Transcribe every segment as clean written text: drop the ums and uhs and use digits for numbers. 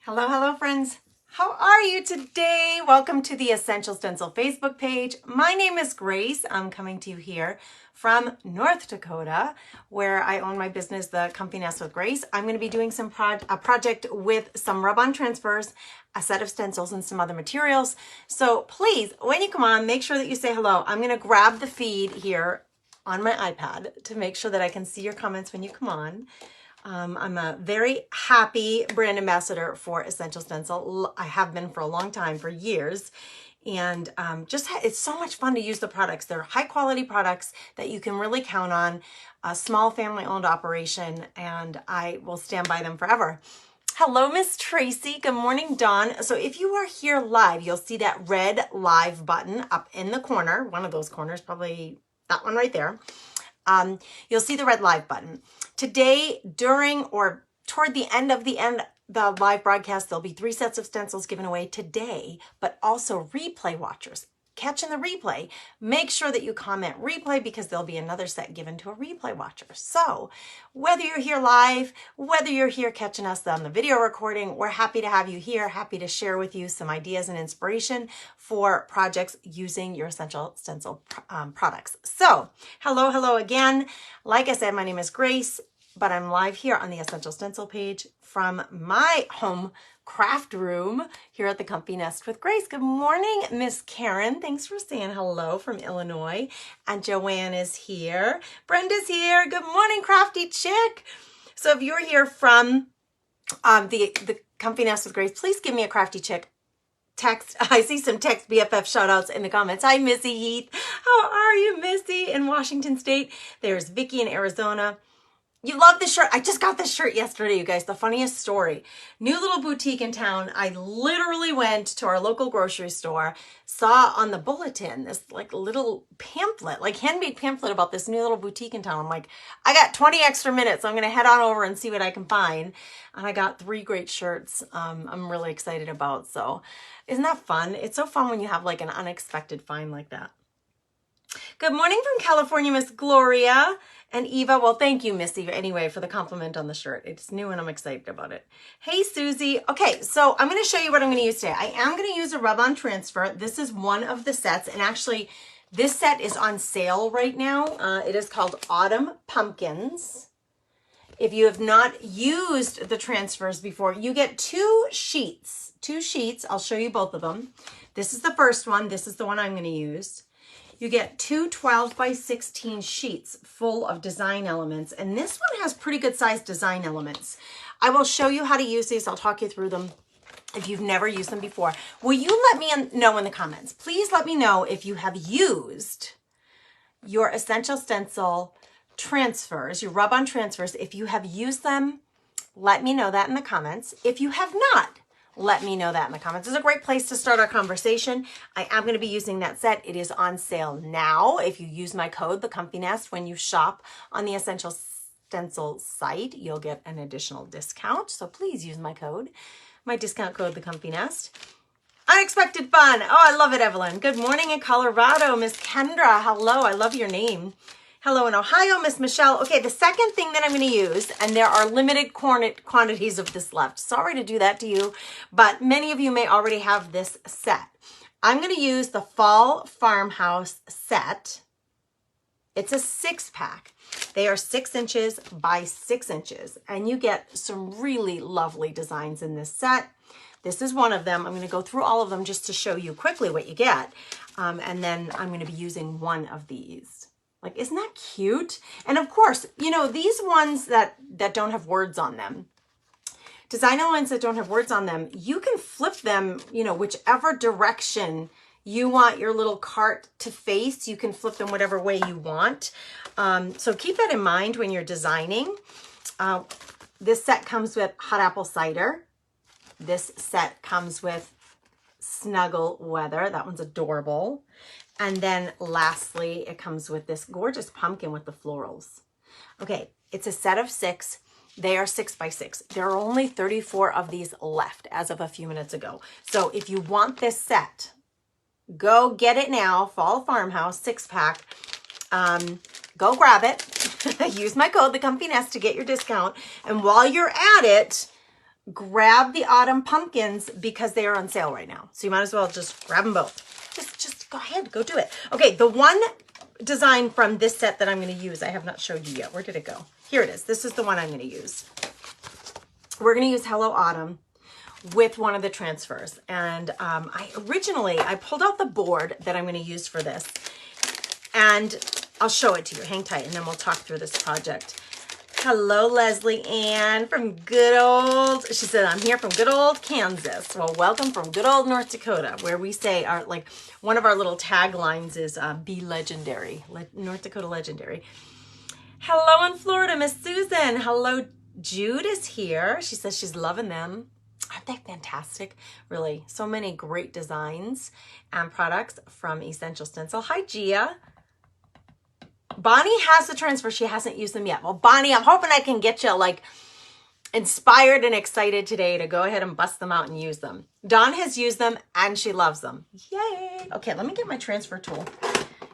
Hello, hello friends. How are you today? Welcome to the Essential Stencil Facebook page. My name is Grace. I'm coming to you here from North Dakota, where I own my business, The Comfy Nest with Grace. I'm going to be doing a project with some rub-on transfers, a set of stencils, and some other materials. So please, when you come on, make sure that you say hello. I'm going to grab the feed here on my iPad to make sure that I can see your comments when you come on. I'm a very happy brand ambassador for Essential Stencil. I have been for a long time, for years. And it's so much fun to use the products. They're high quality products that you can really count on, a small family owned operation, and I will stand by them forever. Hello, Miss Tracy. Good morning, Dawn. So if you are here live, you'll see that red live button up in the corner, one of those corners, probably that one right there. You'll see the red live button. Today, during or toward the end of the live broadcast, there'll be 3 sets of stencils given away today, but also replay watchers. Catching the replay, make sure that you comment replay because there'll be another set given to a replay watcher. So whether you're here live, whether you're here catching us on the video recording, we're happy to have you here, happy to share with you some ideas and inspiration for projects using your Essential Stencil products. So hello again. Like I said, my name is Grace, but I'm live here on the Essential Stencil page from my home craft room here at the Comfy Nest with Grace. Good morning, Miss Karen. Thanks for saying hello from Illinois. And Joanne is here. Brenda's here. Good morning, crafty chick. So if you're here from the Comfy Nest with Grace, please give me a crafty chick text. I see some text BFF shout outs in the comments. Hi, Missy Heath. How are you, Missy, in Washington State? There's Vicky in Arizona. You love this shirt. I just got this shirt yesterday, you guys. The funniest story. New little boutique in town. I literally went to our local grocery store, saw on the bulletin this like little pamphlet, like handmade pamphlet about this new little boutique in town. I'm like, I got 20 extra minutes. I'm going to head on over and see what I can find. And I got 3 great shirts I'm really excited about. So isn't that fun? It's so fun when you have like an unexpected find like that. Good morning from California, Miss Gloria and Eva. Well, thank you, Miss Eva, anyway, for the compliment on the shirt. It's new and I'm excited about it. Hey, Susie. Okay, so I'm going to show you what I'm going to use today. I am going to use a rub-on transfer. This is one of the sets, and actually, this set is on sale right now. It is called Autumn Pumpkins. If you have not used the transfers before, you get 2 sheets. 2 sheets. I'll show you both of them. This is the first one. This is the one I'm going to use. You get 2 12 by 16 sheets full of design elements, and this one has pretty good sized design elements. I will show you how to use these. I'll talk you through them if you've never used them before. Will you let me know in the comments? Please let me know if you have used your Essential Stencil transfers, your rub-on transfers. If you have used them, let me know that in the comments. If you have not, let me know that in the comments. It's a great place to start our conversation. I am going to be using that set. It is on sale now. If you use my code, The Comfy Nest, when you shop on the Essential Stencil site, you'll get an additional discount. So please use my code, my discount code, The Comfy Nest. Unexpected fun. Oh, I love it, Evelyn. Good morning in Colorado, Miss Kendra. Hello, I love your name. Hello in Ohio, Miss Michelle. Okay, the second thing that I'm going to use, and there are limited quantities of this left. Sorry to do that to you, but many of you may already have this set. I'm going to use the Fall Farmhouse set. It's a 6-pack. They are 6 inches by 6 inches, and you get some really lovely designs in this set. This is one of them. I'm going to go through all of them just to show you quickly what you get, and then I'm going to be using one of these. Like, isn't that cute? And of course, you know, these ones that don't have words on them, design elements that don't have words on them, you can flip them, you know, whichever direction you want your little cart to face. You can flip them whatever way you want. So keep that in mind when you're designing. This set comes with hot apple cider. This set comes with snuggle weather. That one's adorable. And then lastly, it comes with this gorgeous pumpkin with the florals. Okay, it's a set of 6. They are 6 by 6. There are only 34 of these left as of a few minutes ago. So if you want this set, go get it now. Fall Farmhouse 6-pack. Go grab it. Use my code, The Comfy Nest, to get your discount. And while you're at it, grab the autumn pumpkins because they are on sale right now. So you might as well just grab them both. Just go ahead, go do it. Okay, the one design from this set that I'm going to use, I have not showed you yet. Where did it go? Here it is. This is the one I'm going to use. We're going to use Hello Autumn with one of the transfers. And I pulled out the board that I'm going to use for this. And I'll show it to you. Hang tight, and then we'll talk through this project. Hello, Leslie Ann from good old, she said, I'm here from good old Kansas. Well, welcome from good old North Dakota, where we say one of our little taglines is be legendary, North Dakota legendary. Hello in Florida, Miss Susan. Hello, Jude is here. She says she's loving them. Aren't they fantastic? Really, so many great designs and products from Essential Stencil. Hi, Gia. Bonnie has the transfer. She hasn't used them yet. Well, Bonnie, I'm hoping I can get you like inspired and excited today to go ahead and bust them out and use them. Dawn has used them and she loves them. Yay. Okay, let me get my transfer tool.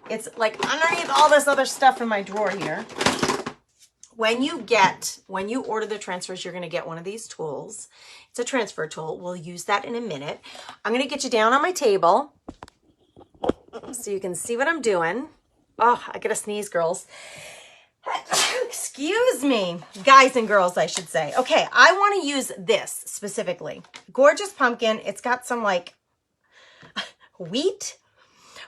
It's like underneath all this other stuff in my drawer here. When you order the transfers, you're going to get one of these tools. It's a transfer tool. We'll use that in a minute. I'm going to get you down on my table so you can see what I'm doing. Oh, I gotta sneeze, girls. Excuse me. Guys and girls, I should say. Okay, I want to use this specifically. Gorgeous pumpkin. It's got some like wheat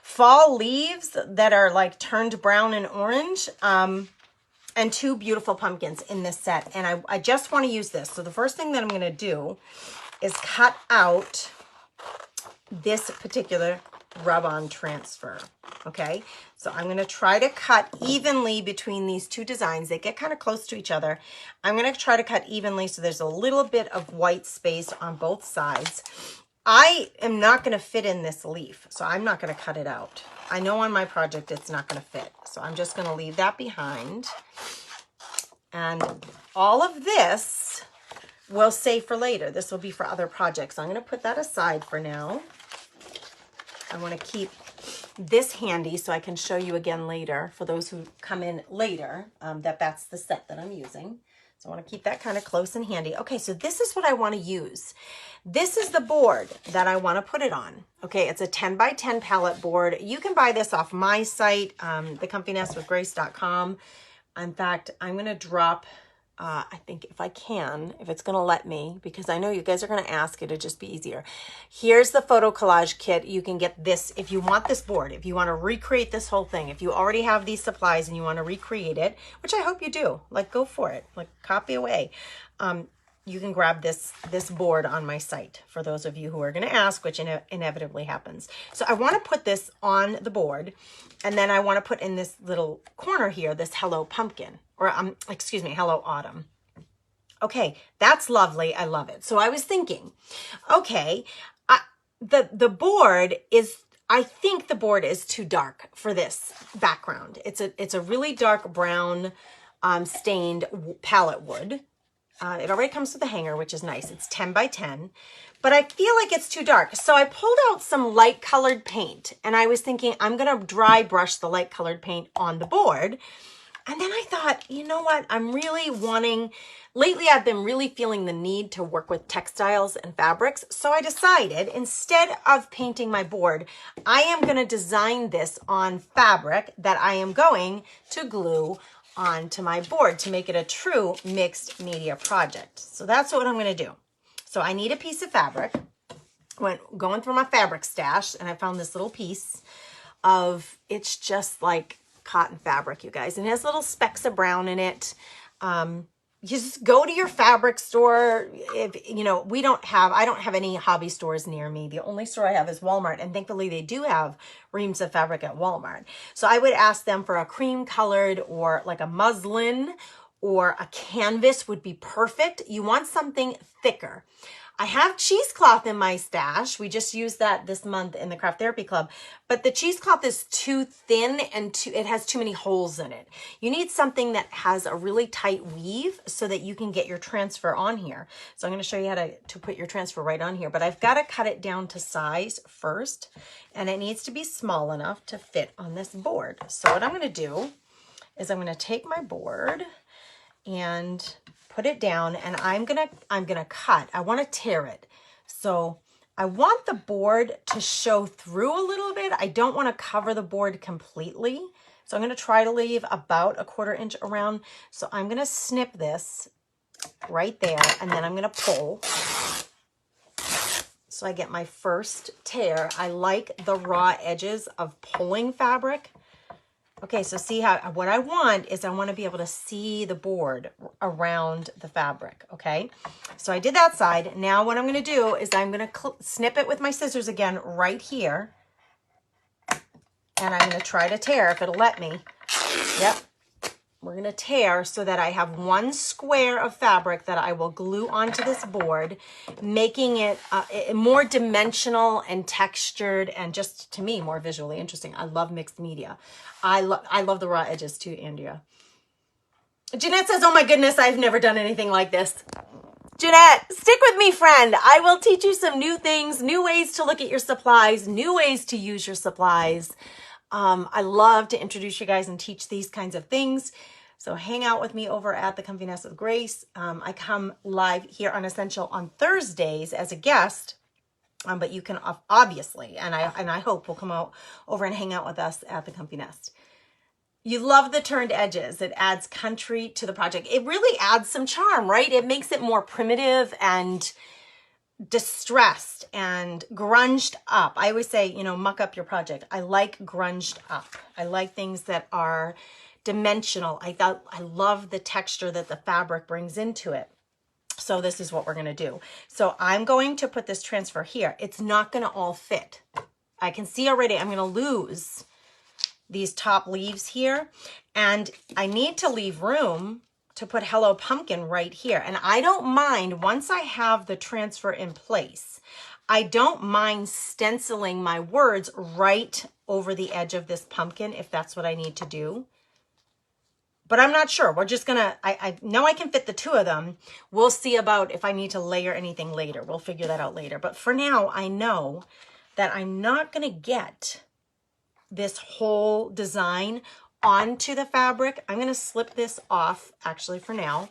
fall leaves that are like turned brown and orange. And two beautiful pumpkins in this set. And I just want to use this. So the first thing that I'm going to do is cut out this particular rub-on transfer. Okay, so I'm going to try to cut evenly between these two designs. They get kind of close to each other. I'm going to try to cut evenly so there's a little bit of white space on both sides. I am not going to fit in this leaf, so I'm not going to cut it out. I know on my project it's not going to fit, so I'm just going to leave that behind. And all of this we'll save for later. This will be for other projects. I'm going to put that aside for now. I want to keep this handy so I can show you again later for those who come in later that's the set that I'm using. So I want to keep that kind of close and handy. Okay, so this is what I want to use. This is the board that I want to put it on. Okay, it's a 10 by 10 palette board. You can buy this off my site, TheComfyNestWithGrace.com. In fact, I'm going to drop, I think if it's going to let me, because I know you guys are going to ask, it'll just be easier. Here's the photo collage kit. You can get this if you want this board, if you want to recreate this whole thing, if you already have these supplies and you want to recreate it, which I hope you do, like go for it, like copy away. You can grab this board on my site for those of you who are going to ask, which inevitably happens. So I want to put this on the board, and then I want to put in this little corner here, this Hello Pumpkin, or excuse me, Hello Autumn. Okay, that's lovely. I love it. So I was thinking, okay, the board is, I think the board is too dark for this background. It's a really dark brown stained palette wood. It already comes with a hanger, which is nice. It's 10 by 10, but I feel like it's too dark. So I pulled out some light colored paint, and I was thinking I'm going to dry brush the light colored paint on the board. And then I thought, you know what? Lately I've been really feeling the need to work with textiles and fabrics. So I decided instead of painting my board, I am going to design this on fabric that I am going to glue onto my board to make it a true mixed media project. So that's what I'm going to do. So I need a piece of fabric. Went going through my fabric stash, and I found this little piece of, it's just like cotton fabric, you guys, and it has little specks of brown in it. You just go to your fabric store. If you know, I don't have any hobby stores near me. The only store I have is Walmart, and thankfully they do have reams of fabric at Walmart. So I would ask them for a cream colored, or like a muslin, or a canvas would be perfect. You want something thicker. I have cheesecloth in my stash. We just used that this month in the Craft Therapy Club, but the cheesecloth is too thin and it has too many holes in it. You need something that has a really tight weave so that you can get your transfer on here. So I'm going to show you how to put your transfer right on here, but I've got to cut it down to size first, and it needs to be small enough to fit on this board. So what I'm going to do is I'm going to take my board, and put it down, and I'm gonna cut. I want to tear it. So I want the board to show through a little bit. I don't want to cover the board completely. So I'm going to try to leave about a 1/4 inch around. So I'm going to snip this right there, and then I'm going to pull. So I get my first tear. I like the raw edges of pulling fabric. Okay, so see how, what I want is I want to be able to see the board around the fabric, okay? So I did that side. Now what I'm going to do is I'm going to snip it with my scissors again right here. And I'm going to try to tear if it'll let me. Yep. We're going to tear so that I have one square of fabric that I will glue onto this board, making it more dimensional and textured and just, to me, more visually interesting. I love mixed media. I love the raw edges too, Andrea. Jeanette says, oh my goodness, I've never done anything like this. Jeanette, stick with me, friend. I will teach you some new things, new ways to look at your supplies, new ways to use your supplies. I love to introduce you guys and teach these kinds of things. So hang out with me over at The Comfy Nest with Grace. I come live here on Essential on Thursdays as a guest, but you can obviously, and I hope will come out over and hang out with us at The Comfy Nest. You love the turned edges. It adds country to the project. It really adds some charm, right? It makes it more primitive and distressed and grunged up. I always say, you know, muck up your project. I like grunged up. I like things that are dimensional. I love the texture that the fabric brings into it. So this is what we're going to do. So I'm going to put this transfer here. It's not going to all fit. I can see already I'm going to lose these top leaves here, and I need to leave room to put Hello Pumpkin right here. And I don't mind, once I have the transfer in place, I don't mind stenciling my words right over the edge of this pumpkin if that's what I need to do. But I'm not sure. We're just gonna, I know I can fit the two of them. We'll see about if I need to layer anything later. We'll figure that out later. But for now, I know that I'm not gonna get this whole design onto the fabric. I'm going to slip this off actually for now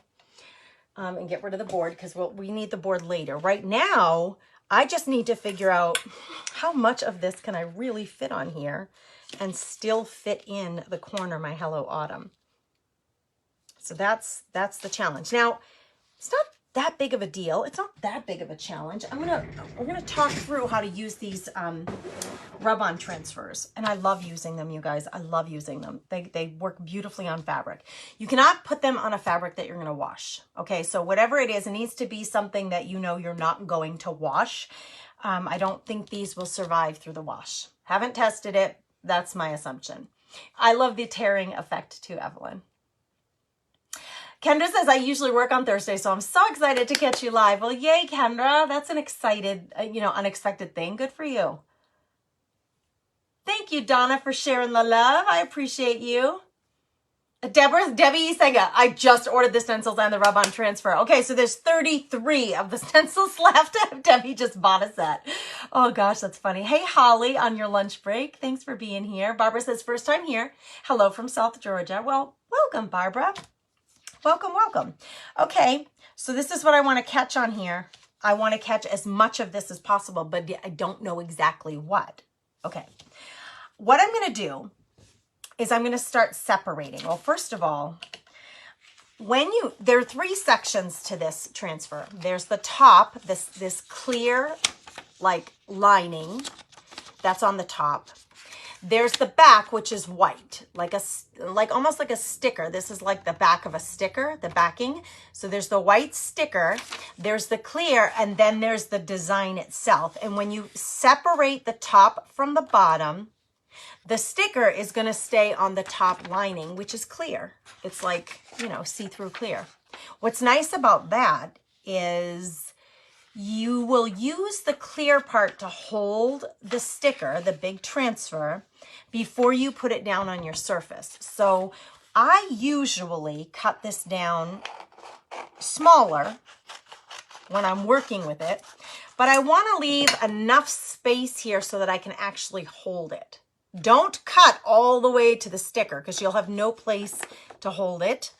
and get rid of the board because we need the board later. Right now, I just need to figure out how much of this can I really fit on here and still fit in the corner, my Hello Autumn. So that's the challenge. Now, it's not that big of a deal. It's not that big of a challenge. We're gonna talk through how to use these rub-on transfers. And I love using them, you guys. I love using them. They work beautifully on fabric. You cannot put them on a fabric that you're gonna wash. Okay, so whatever it is, it needs to be something that you know you're not going to wash. I don't think these will survive through the wash. Haven't tested it. That's my assumption. I love the tearing effect too, Evelyn. Kendra says, I usually work on Thursday, so I'm so excited to catch you live. Well, yay, Kendra. That's an excited, unexpected thing. Good for you. Thank you, Donna, for sharing the love. I appreciate you. Debbie Sega, I just ordered the stencils and the rub-on transfer. Okay, so there's 33 of the stencils left. Debbie just bought a set. Oh, gosh, that's funny. Hey, Holly, on your lunch break. Thanks for being here. Barbara says, first time here. Hello from South Georgia. Well, welcome, Barbara. Welcome, welcome. Okay, so this is what I want to catch on here. I want to catch as much of this as possible, but I don't know exactly what. Okay, what I'm going to do is I'm going to start separating. Well, first of all, there are 3 sections to this transfer. There's the top, this clear like lining that's on the top. There's the back, which is white, almost like a sticker. This is like the back of a sticker, the backing. So there's the white sticker, there's the clear, and then there's the design itself. And when you separate the top from the bottom, the sticker is going to stay on the top lining, which is clear. It's like, see-through clear. What's nice about that is you will use the clear part to hold the sticker, the big transfer, before you put it down on your surface. So I usually cut this down smaller when I'm working with it, but I want to leave enough space here so that I can actually hold it. Don't cut all the way to the sticker because you'll have no place to hold it.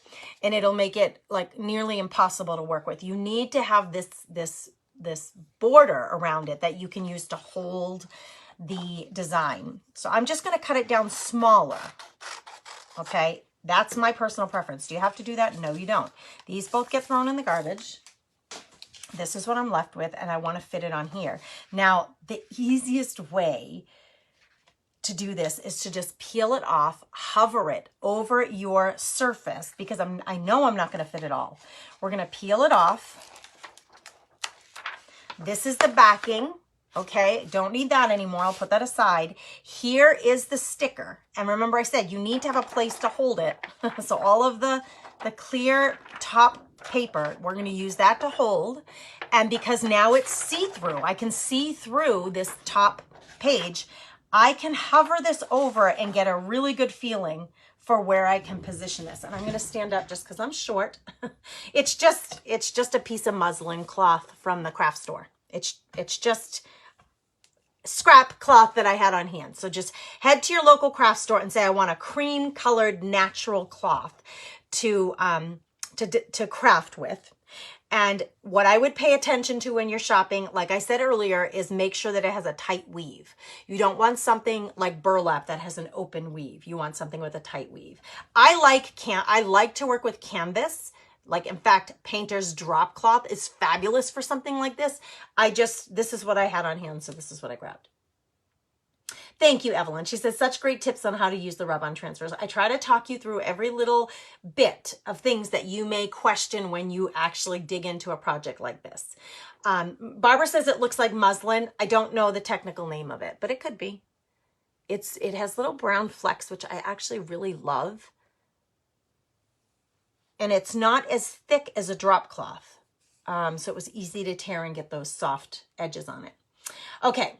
and it'll make it like nearly impossible to work with. You need to have this border around it that you can use to hold the design. So I'm just going to cut it down smaller. Okay, that's my personal preference. Do you have to do that? No, you don't. These both get thrown in the garbage. This is what I'm left with, and I want to fit it on here. Now, the easiest way to do this is to just peel it off, hover it over your surface, because I know I'm not going to fit it all. We're going to peel it off. This is the backing. Okay, don't need that anymore. I'll put that aside. Here is the sticker. And remember I said you need to have a place to hold it. So all of the clear top paper, we're going to use that to hold. And because now it's see-through, I can see through this top page, I can hover this over and get a really good feeling for where I can position this. And I'm going to stand up just because I'm short. It's just a piece of muslin cloth from the craft store. It's just scrap cloth that I had on hand. So just head to your local craft store and say, I want a cream colored natural cloth to craft with. And what I would pay attention to when you're shopping, like I said earlier, is make sure that it has a tight weave. You don't want something like burlap that has an open weave. You want something with a tight weave. I like to work with canvas. Like, in fact, Painter's drop cloth is fabulous for something like this. This is what I had on hand, so this is what I grabbed. Thank you, Evelyn. She says, such great tips on how to use the rub-on transfers. I try to talk you through every little bit of things that you may question when you actually dig into a project like this. Barbara says it looks like muslin. I don't know the technical name of it, but it could be. It has little brown flecks, which I actually really love. And it's not as thick as a drop cloth. So it was easy to tear and get those soft edges on it. Okay,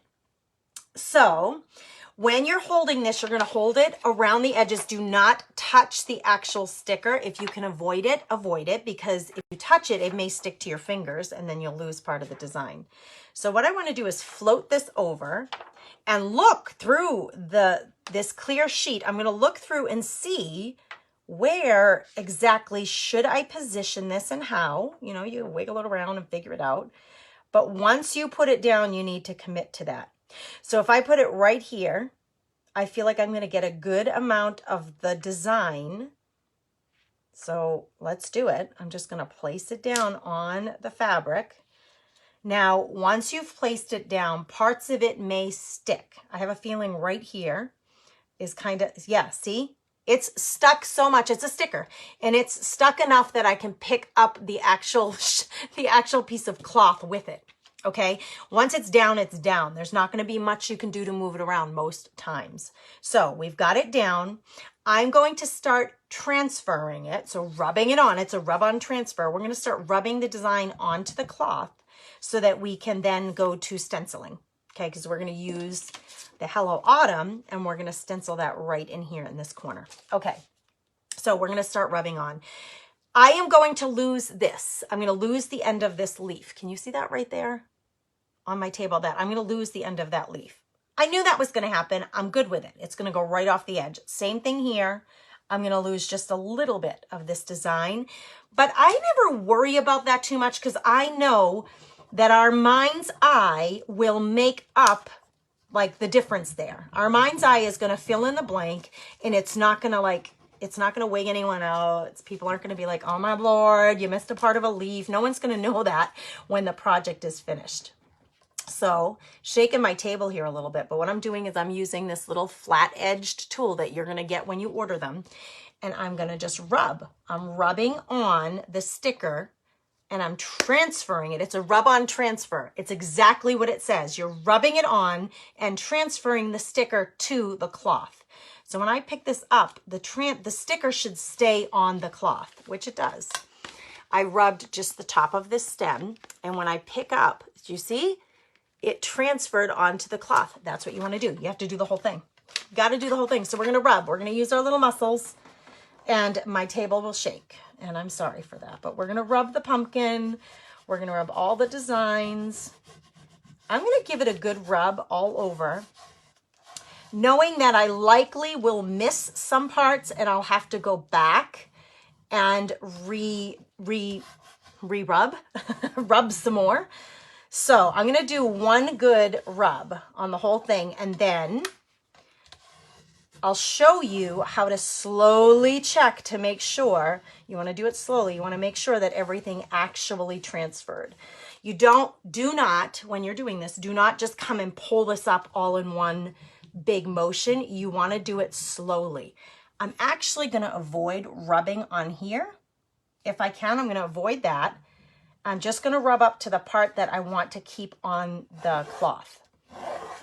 so when you're holding this, you're going to hold it around the edges. Do not touch the actual sticker. If you can avoid it, because if you touch it, it may stick to your fingers and then you'll lose part of the design. So what I want to do is float this over and look through this clear sheet. I'm going to look through and see where exactly should I position this and how. You know, you wiggle it around and figure it out. But once you put it down, you need to commit to that. So if I put it right here, I feel like I'm going to get a good amount of the design. So let's do it. I'm just going to place it down on the fabric. Now, once you've placed it down, parts of it may stick. I have a feeling right here is kind of, yeah, see? It's stuck so much. It's a sticker, and it's stuck enough that I can pick up the actual piece of cloth with it. Okay. Once it's down, it's down. There's not going to be much you can do to move it around most times. So we've got it down. I'm going to start transferring it. So rubbing it on. It's a rub-on transfer. We're going to start rubbing the design onto the cloth so that we can then go to stenciling. Okay. Because we're going to use the Hello Autumn, and we're going to stencil that right in here in this corner. Okay, so we're going to start rubbing on. I am going to lose this. I'm going to lose the end of this leaf. Can you see that right there on my table? That I'm going to lose the end of that leaf. I knew that was going to happen. I'm good with it. It's going to go right off the edge. Same thing here. I'm going to lose just a little bit of this design, but I never worry about that too much because I know that our mind's eye will make up like the difference there. Our mind's eye is going to fill in the blank, and it's not going to wig anyone out. People aren't going to be like, oh my Lord, you missed a part of a leaf. No one's going to know that when the project is finished. So shaking my table here a little bit, but what I'm doing is I'm using this little flat edged tool that you're going to get when you order them. And I'm going to just rub. I'm rubbing on the sticker and I'm transferring it. It's a rub-on transfer. It's exactly what it says. You're rubbing it on and transferring the sticker to the cloth. So when I pick this up, the sticker should stay on the cloth, which it does. I rubbed just the top of this stem, and when I pick up, do you see? It transferred onto the cloth. That's what you want to do. You have to do the whole thing. You got to do the whole thing. So we're going to rub. We're going to use our little muscles, and my table will shake. And I'm sorry for that, but we're going to rub the pumpkin. We're going to rub all the designs. I'm going to give it a good rub all over, knowing that I likely will miss some parts and I'll have to go back and rub rub some more. So I'm gonna do one good rub on the whole thing, and then I'll show you how to slowly check to make sure. You want to do it slowly. You want to make sure that everything actually transferred. You do not, when you're doing this, do not just come and pull this up all in one big motion. You want to do it slowly. I'm actually going to avoid rubbing on here. If I can, I'm going to avoid that. I'm just going to rub up to the part that I want to keep on the cloth.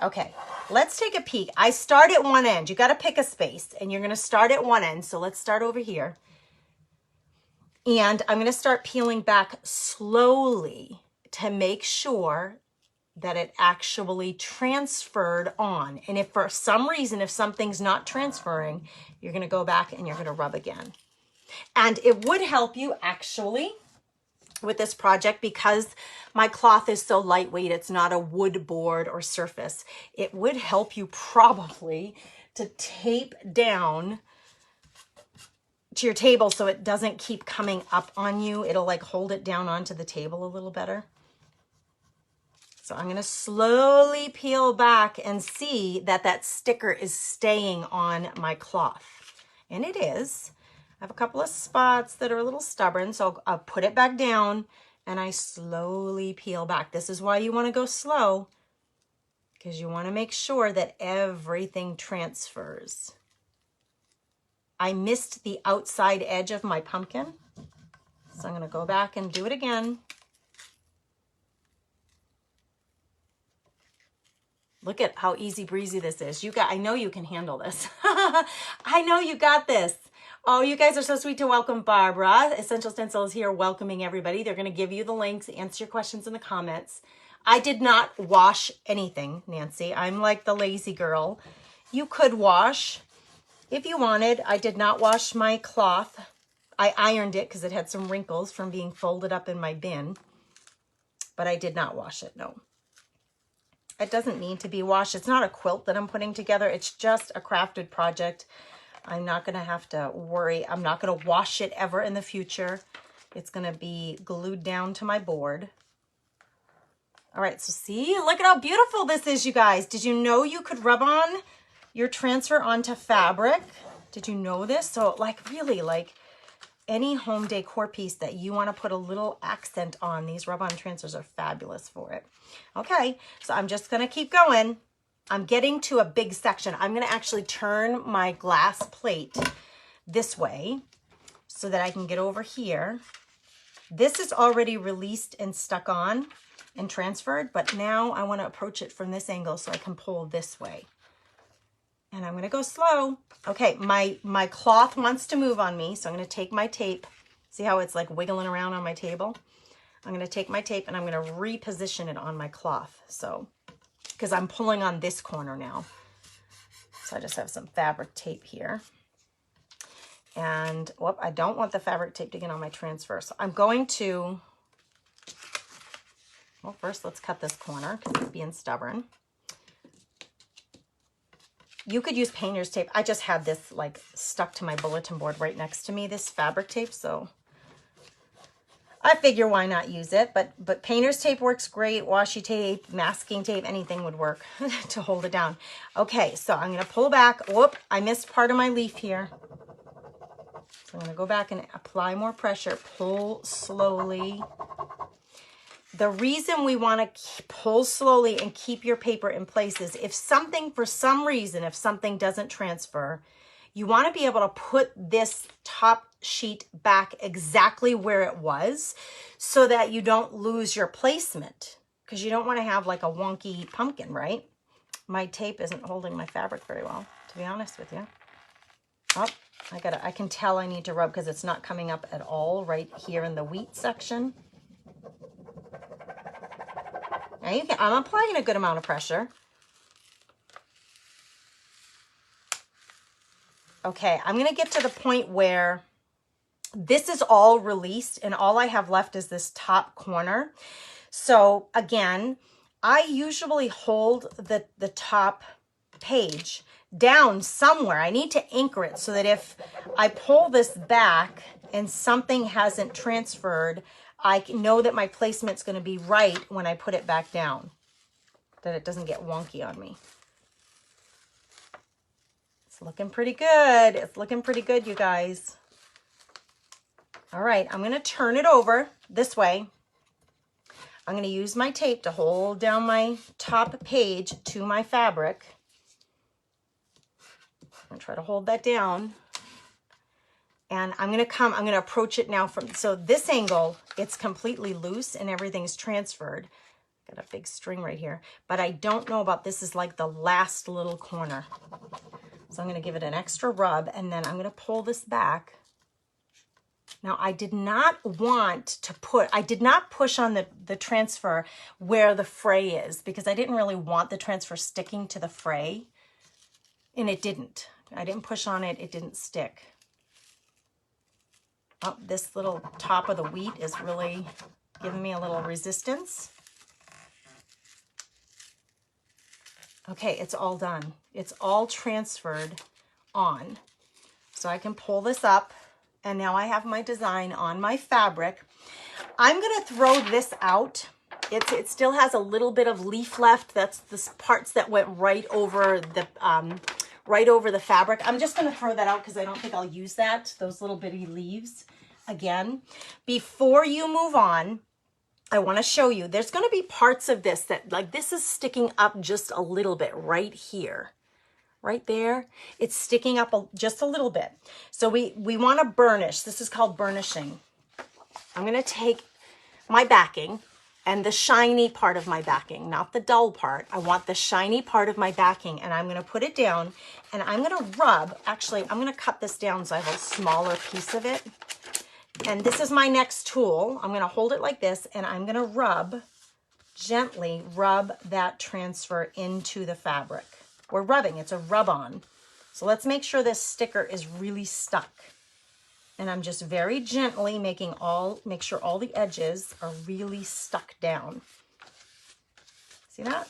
Okay, let's take a peek. I start at one end. You got to pick a space, and you're going to start at one end. So let's start over here. And I'm going to start peeling back slowly to make sure that it actually transferred on. And if for some reason, if something's not transferring, you're going to go back and you're going to rub again. And it would help you actually with this project, because my cloth is so lightweight, it's not a wood board or surface. It would help you probably to tape down to your table so it doesn't keep coming up on you. It'll like hold it down onto the table a little better. So I'm going to slowly peel back and see that that sticker is staying on my cloth. And it is. I have a couple of spots that are a little stubborn, so I'll put it back down and I slowly peel back. This is why you want to go slow, because you want to make sure that everything transfers. I missed the outside edge of my pumpkin, so I'm going to go back and do it again. Look at how easy breezy this is. I know you can handle this. I know you got this. Oh, you guys are so sweet to welcome Barbara. Essential Stencil is here welcoming everybody. They're going to give you the links, answer your questions in the comments. I did not wash anything, Nancy. I'm like the lazy girl. You could wash if you wanted. I did not wash my cloth. I ironed it because it had some wrinkles from being folded up in my bin. But I did not wash it, no. It doesn't need to be washed. It's not a quilt that I'm putting together. It's just a crafted project. I'm not going to have to worry. I'm not going to wash it ever in the future. It's going to be glued down to my board. All right, so see, look at how beautiful this is, you guys. Did you know you could rub on your transfer onto fabric? Did you know this? So like really like any home decor piece that you want to put a little accent on, these rub-on transfers are fabulous for it. Okay, so I'm just going to keep going. I'm getting to a big section. I'm going to actually turn my glass plate this way so that I can get over here. This is already released and stuck on and transferred, but now I want to approach it from this angle so I can pull this way. And I'm going to go slow. Okay, my cloth wants to move on me, so I'm going to take my tape. See how it's like wiggling around on my table? I'm going to take my tape and I'm going to reposition it on my cloth. So, because I'm pulling on this corner now. So I just have some fabric tape here. And whoop, I don't want the fabric tape to get on my transfer. So I'm going to, well, first let's cut this corner because it's being stubborn. You could use painter's tape. I just had this like stuck to my bulletin board right next to me, this fabric tape. So I figure why not use it, but painter's tape works great. Washi tape, masking tape, anything would work to hold it down. Okay, so I'm going to pull back. Whoop, I missed part of my leaf here. So I'm going to go back and apply more pressure. Pull slowly. The reason we want to pull slowly and keep your paper in place is if something, for some reason, if something doesn't transfer, you want to be able to put this top sheet back exactly where it was so that you don't lose your placement, because you don't want to have like a wonky pumpkin, right? My tape isn't holding my fabric very well, to be honest with you. Oh, I can tell I need to rub because it's not coming up at all right here in the wheat section. Now I'm applying a good amount of pressure. Okay, I'm going to get to the point where this is all released and all I have left is this top corner. So again, I usually hold the top page down somewhere. I need to anchor it so that if I pull this back, and something hasn't transferred, I know that my placement's going to be right when I put it back down, that it doesn't get wonky on me. It's looking pretty good. It's looking pretty good, you guys. All right, I'm going to turn it over this way. I'm going to use my tape to hold down my top page to my fabric. I'm going to try to hold that down. And I'm going to approach it now from, so this angle, it's completely loose and everything's transferred. Got a big string right here, but I don't know about this is like the last little corner. So I'm going to give it an extra rub and then I'm going to pull this back. Now I did not push on the transfer where the fray is because I didn't really want the transfer sticking to the fray, and it didn't. I didn't push on it, it didn't stick. Oh, this little top of the wheat is really giving me a little resistance. Okay, it's all done. It's all transferred on. So I can pull this up, and now I have my design on my fabric. I'm gonna throw this out. It still has a little bit of leaf left. That's the parts that went right over the fabric. I'm just gonna throw that out because I don't think I'll use that, those little bitty leaves again. Before you move on, I wanna show you, there's gonna be parts of this that, like this is sticking up just a little bit right here. Right there, it's sticking up just a little bit. So we wanna burnish. This is called burnishing. I'm gonna take my backing and the shiny part of my backing, not the dull part. I want the shiny part of my backing, and I'm gonna put it down and I'm gonna rub. Actually, I'm gonna cut this down so I have a smaller piece of it. And this is my next tool. I'm gonna hold it like this and I'm gonna gently rub that transfer into the fabric. We're rubbing, it's a rub on. So let's make sure this sticker is really stuck. And I'm just very gently make sure all the edges are really stuck down. See that?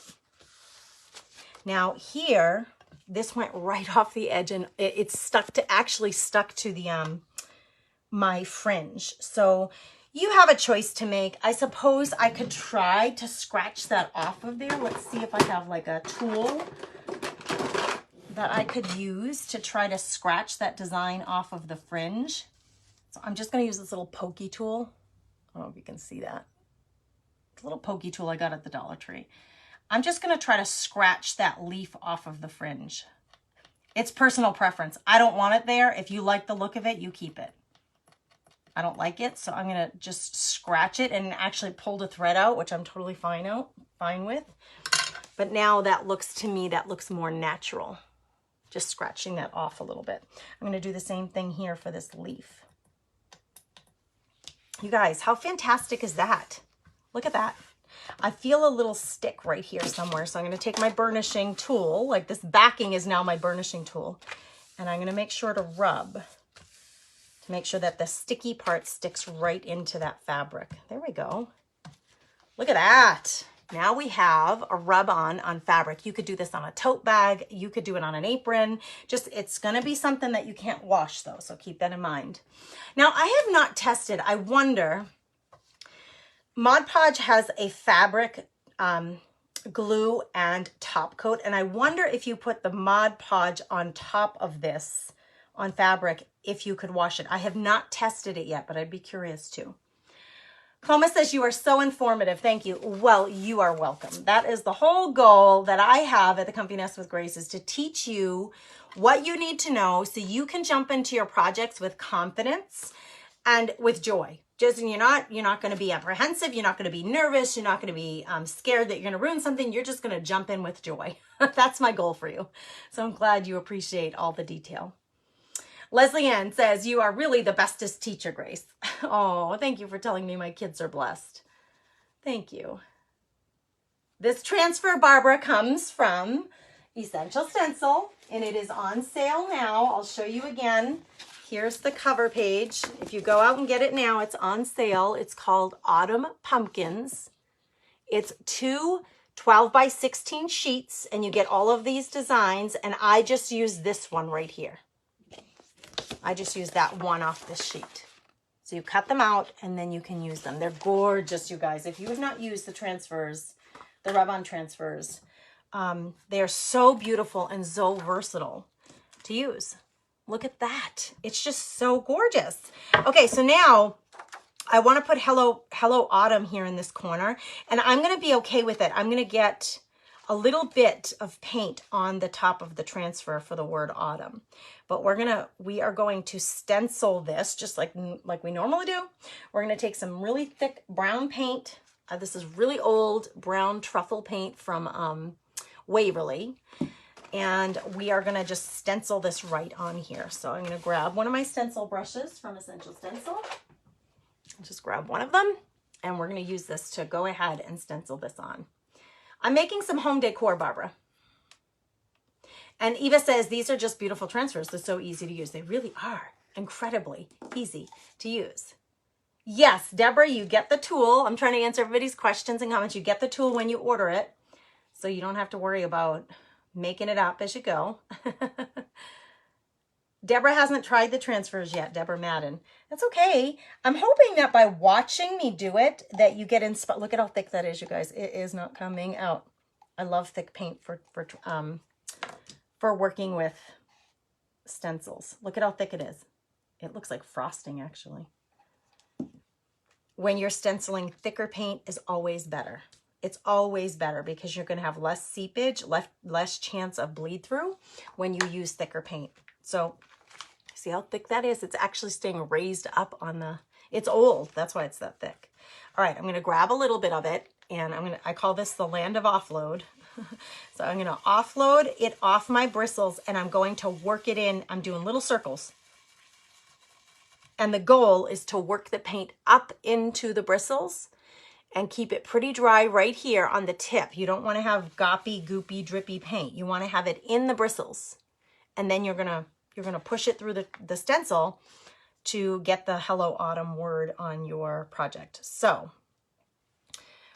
Now here, this went right off the edge and it's actually stuck to the my fringe. So you have a choice to make. I suppose I could try to scratch that off of there. Let's see if I have like a tool that I could use to try to scratch that design off of the fringe. So I'm just going to use this little pokey tool. I don't know if you can see that. It's a little pokey tool I got at the Dollar Tree. I'm just going to try to scratch that leaf off of the fringe. It's personal preference. I don't want it there. If you like the look of it, you keep it. I don't like it, so I'm going to just scratch it and actually pull the thread out, which I'm totally fine with. But now that looks, to me, that looks more natural. Just scratching that off a little bit. I'm going to do the same thing here for this leaf. You guys, how fantastic is that? Look at that. I feel a little stick right here somewhere. So I'm going to take my burnishing tool, like this backing is now my burnishing tool, and I'm going to make sure to rub to make sure that the sticky part sticks right into that fabric. There we go. Look at that. Now we have a rub on fabric. You could do this on a tote bag. You could do it on an apron. Just, it's gonna be something that you can't wash though, so keep that in mind. Now I have not tested, I wonder, Mod Podge has a fabric glue and top coat, and I wonder if you put the Mod Podge on top of this on fabric, if you could wash it. I have not tested it yet, but I'd be curious too. Coma says, you are so informative. Thank you. Well, you are welcome. That is the whole goal that I have at the Comfy Nest with Grace, is to teach you what you need to know so you can jump into your projects with confidence and with joy. Just, you're not going to be apprehensive. You're not going to be nervous. You're not going to be scared that you're going to ruin something. You're just going to jump in with joy. That's my goal for you. So I'm glad you appreciate all the detail. Leslie Ann says, you are really the bestest teacher, Grace. Oh, thank you for telling me my kids are blessed. Thank you. This transfer, Barbara, comes from Essential Stencil, and it is on sale now. I'll show you again. Here's the cover page. If you go out and get it now, it's on sale. It's called Autumn Pumpkins. It's 2 12 by 16 sheets, and you get all of these designs, and I just use this one right here. I just use that one off this sheet. So you cut them out and then you can use them. They're gorgeous, you guys. If you have not used the transfers, the rub-on transfers, they're so beautiful and so versatile to use. Look at that. It's just so gorgeous. Okay, so now I want to put Hello Autumn here in this corner, and I'm going to be okay with it. I'm going to get a little bit of paint on the top of the transfer for the word autumn. But we are going to stencil this just like we normally do. We're going to take some really thick brown paint. This is really old brown truffle paint from Waverly. And we are going to just stencil this right on here. So I'm going to grab one of my stencil brushes from Essential Stencil. Just grab one of them, and we're going to use this to go ahead and stencil this on. I'm making some home decor, Barbara. And Eva says, these are just beautiful transfers. They're so easy to use. They really are incredibly easy to use. Yes, Deborah, you get the tool. I'm trying to answer everybody's questions and comments. You get the tool when you order it, so you don't have to worry about making it up as you go. Deborah hasn't tried the transfers yet, Deborah Madden. That's okay. I'm hoping that by watching me do it, that you get inspired. Look at how thick that is, you guys. It is not coming out. I love thick paint for working with stencils. Look at how thick it is. It looks like frosting, actually. When you're stenciling, thicker paint is always better. It's always better because you're going to have less seepage, less chance of bleed through when you use thicker paint. So see how thick that is? It's actually staying raised up on the, it's old. That's why it's that thick. All right, I'm going to grab a little bit of it, and I call this the land of offload. So I'm going to offload it off my bristles, and I'm going to work it in. I'm doing little circles. And the goal is to work the paint up into the bristles and keep it pretty dry right here on the tip. You don't want to have goppy, goopy, drippy paint. You want to have it in the bristles. And then you're gonna push it through the stencil to get the Hello Autumn word on your project. So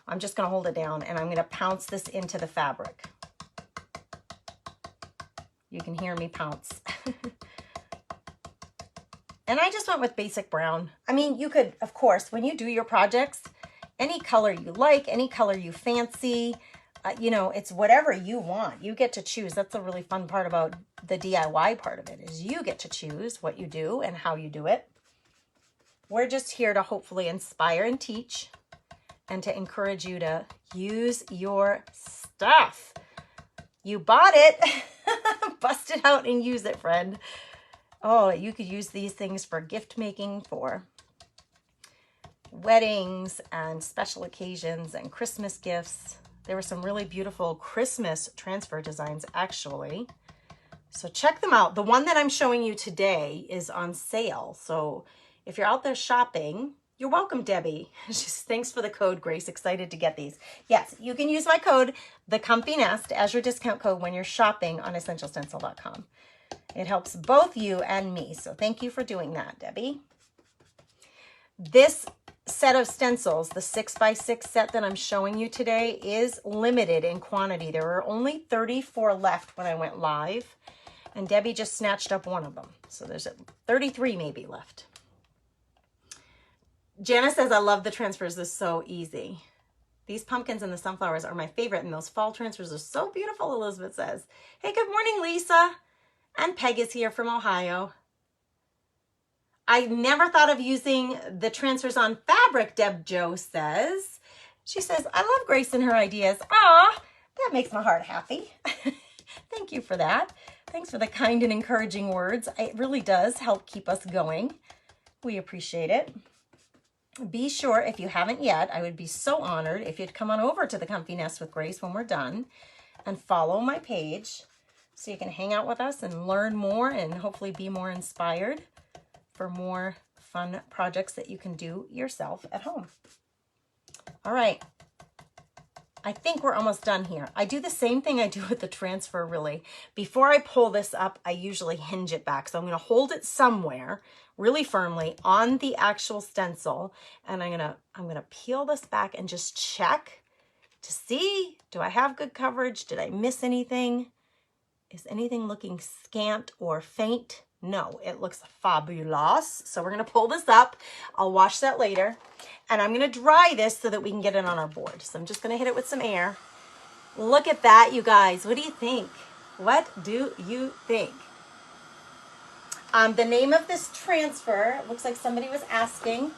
I'm just gonna hold it down, and I'm gonna pounce this into the fabric. You can hear me pounce. And I just went with basic brown. I mean, you could, of course, when you do your projects, any color you like, any color you fancy, you know, it's whatever you want. You get to choose. That's a really fun part about the DIY part of it, is you get to choose what you do and how you do it. We're just here to hopefully inspire and teach, and to encourage you to use your stuff. You bought it. Bust it out and use it, friend. Oh, you could use these things for gift making, for weddings and special occasions and Christmas gifts. There were some really beautiful Christmas transfer designs, actually. So check them out. The one that I'm showing you today is on sale. So if you're out there shopping, you're welcome, Debbie. She says, thanks for the code, Grace. Excited to get these. Yes, you can use my code, THECOMFYNEST, as your discount code when you're shopping on EssentialStencil.com. It helps both you and me. So thank you for doing that, Debbie. This set of stencils, the 6x6 set that I'm showing you today, is limited in quantity. There were only 34 left when I went live, and Debbie just snatched up one of them. So there's 33 maybe left. Jana says, I love the transfers. This is so easy. These pumpkins and the sunflowers are my favorite, and those fall transfers are so beautiful, Elizabeth says. Hey, good morning, Lisa. And Peg is here from Ohio. I never thought of using the transfers on fabric, Deb Jo says. She says, I love Grace and her ideas. Ah, that makes my heart happy. Thank you for that. Thanks for the kind and encouraging words. It really does help keep us going. We appreciate it. Be sure, if you haven't yet, I would be so honored if you'd come on over to the Comfy Nest with Grace when we're done and follow my page so you can hang out with us and learn more and hopefully be more inspired for more fun projects that you can do yourself at home. All right. I think we're almost done here. I do the same thing I do with the transfer, really. Before I pull this up, I usually hinge it back. So I'm going to hold it somewhere really firmly on the actual stencil, and I'm going to peel this back and just check to see, do I have good coverage? Did I miss anything? Is anything looking scant or faint? No, it looks fabulous. So we're going to pull this up. I'll wash that later. And I'm going to dry this so that we can get it on our board. So I'm just going to hit it with some air. Look at that, you guys. What do you think? What do you think? The name of this transfer, it looks like somebody was asking.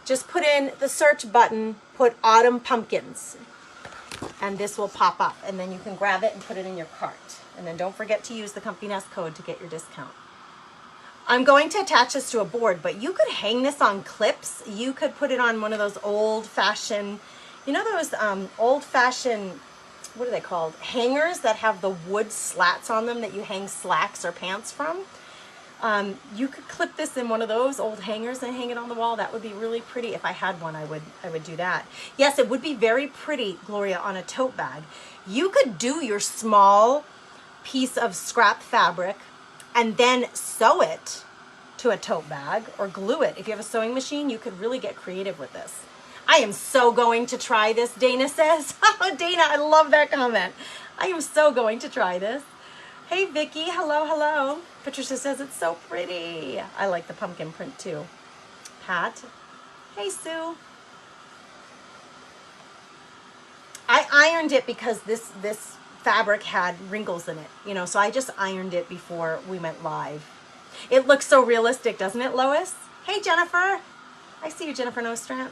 Just put in the search button, put Autumn Pumpkins, and this will pop up. And then you can grab it and put it in your cart. And then don't forget to use the Comfy Nest code to get your discount. I'm going to attach this to a board, but you could hang this on clips. You could put it on one of those old-fashioned, you know those old-fashioned, what are they called? Hangers that have the wood slats on them that you hang slacks or pants from. You could clip this in one of those old hangers and hang it on the wall. That would be really pretty. If I had one, I would do that. Yes, it would be very pretty, Gloria, on a tote bag. You could do your small piece of scrap fabric and then sew it to a tote bag or glue it. If you have a sewing machine, you could really get creative with this. I am so going to try this, Dana says. Oh, Dana, I love that comment. I am so going to try this. Hey, Vicky, hello, hello. Patricia says it's so pretty. I like the pumpkin print too. Pat, hey, Sue. I ironed it because this fabric had wrinkles in it, you know, so I just ironed it before we went live. It looks so realistic, doesn't it, Lois? Hey, Jennifer. I see you, Jennifer Nostrand.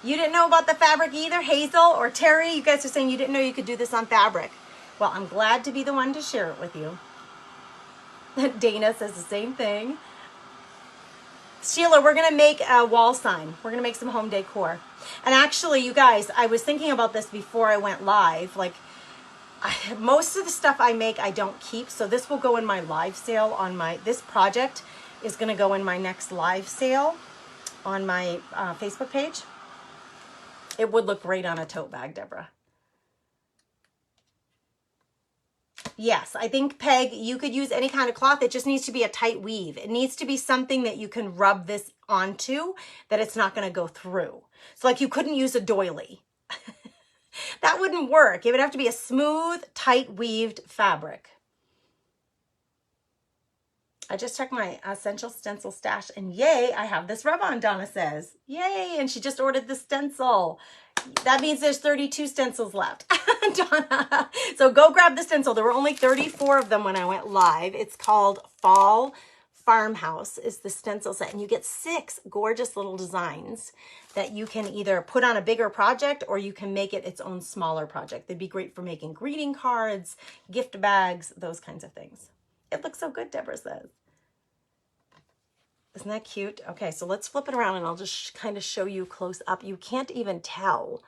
You didn't know about the fabric either, Hazel or Terry? You guys are saying you didn't know you could do this on fabric. Well, I'm glad to be the one to share it with you. Dana says the same thing. Sheila, we're going to make a wall sign. We're going to make some home decor. And actually, you guys, I was thinking about this before I went live. Like, most of the stuff I make, I don't keep. So this will go in my live sale on this project is going to go in my next live sale on my Facebook page. It would look great on a tote bag, Deborah. Yes, I think, Peg, you could use any kind of cloth. It just needs to be a tight weave. It needs to be something that you can rub this onto, that it's not going to go through. So like you couldn't use a doily. That wouldn't work. It would have to be a smooth, tight weaved fabric. I just checked my essential stencil stash and yay, I have this rub-on, Donna says. Yay, and she just ordered the stencil. That means there's 32 stencils left, Donna. So go grab the stencil. There were only 34 of them when I went live. It's called Fall Farmhouse is the stencil set. And you get 6 gorgeous little designs that you can either put on a bigger project or you can make it its own smaller project. They'd be great for making greeting cards, gift bags, those kinds of things. It looks so good, Deborah says. Isn't that cute? Okay, so let's flip it around and I'll just kind of show you close up. You can't even tell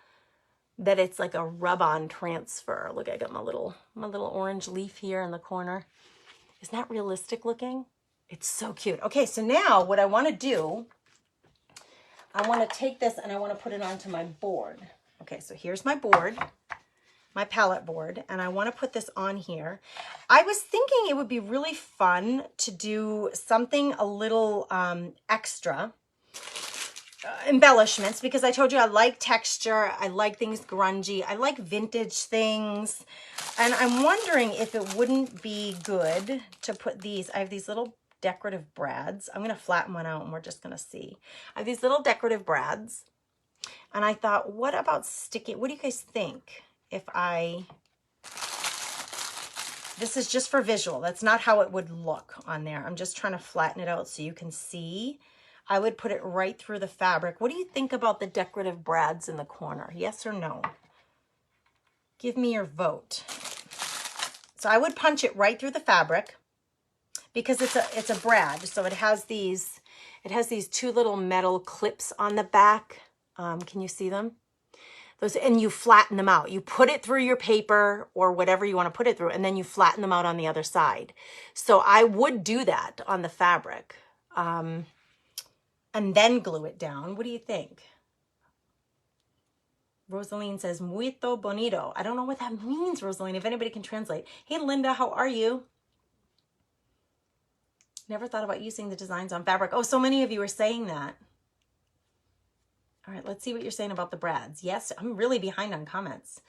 that it's like a rub-on transfer. Look, I got my little orange leaf here in the corner. Isn't that realistic looking? It's so cute. Okay, so now what I want to do, I want to take this and I want to put it onto my board. Okay, so here's my board, my palette board, and I want to put this on here. I was thinking it would be really fun to do something a little extra, embellishments, because I told you I like texture, I like things grungy, I like vintage things, and I'm wondering if it wouldn't be good to put these. I have these little decorative brads. I'm going to flatten one out and we're just going to see. I have these little decorative brads, and I thought, what about sticking, what do you guys think if this is just for visual. That's not how it would look on there. I'm just trying to flatten it out so you can see. I would put it right through the fabric. What do you think about the decorative brads in the corner? Yes or no? Give me your vote. So I would punch it right through the fabric because it's a brad. So it has these 2 little metal clips on the back. Can you see them? Those, and you flatten them out. You put it through your paper or whatever you want to put it through, and then you flatten them out on the other side. So I would do that on the fabric. And then glue it down. What do you think? Rosaline says, muito bonito. I don't know what that means, Rosaline, if anybody can translate. Hey, Linda, how are you? Never thought about using the designs on fabric. Oh, so many of you are saying that. All right, let's see what you're saying about the brads. Yes, I'm really behind on comments.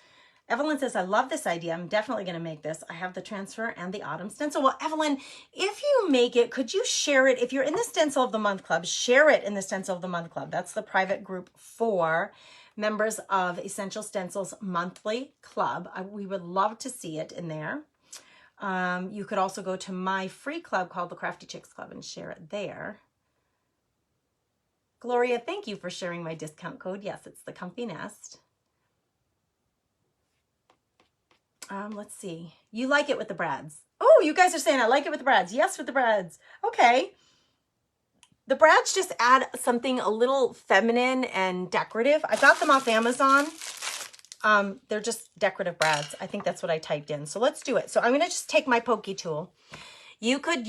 Evelyn says, I love this idea. I'm definitely going to make this. I have the transfer and the autumn stencil. Well, Evelyn, if you make it, could you share it? If you're in the Stencil of the Month Club, share it in the Stencil of the Month Club. That's the private group for members of Essential Stencils Monthly Club. We would love to see it in there. You could also go to my free club called the Crafty Chicks Club and share it there. Gloria, thank you for sharing my discount code. Yes, it's the Comfy Nest. Let's see. You like it with the brads. Oh, you guys are saying I like it with the brads. Yes, with the brads. Okay. The brads just add something a little feminine and decorative. I got them off Amazon. They're just decorative brads. I think that's what I typed in. So let's do it. So I'm going to just take my pokey tool. You could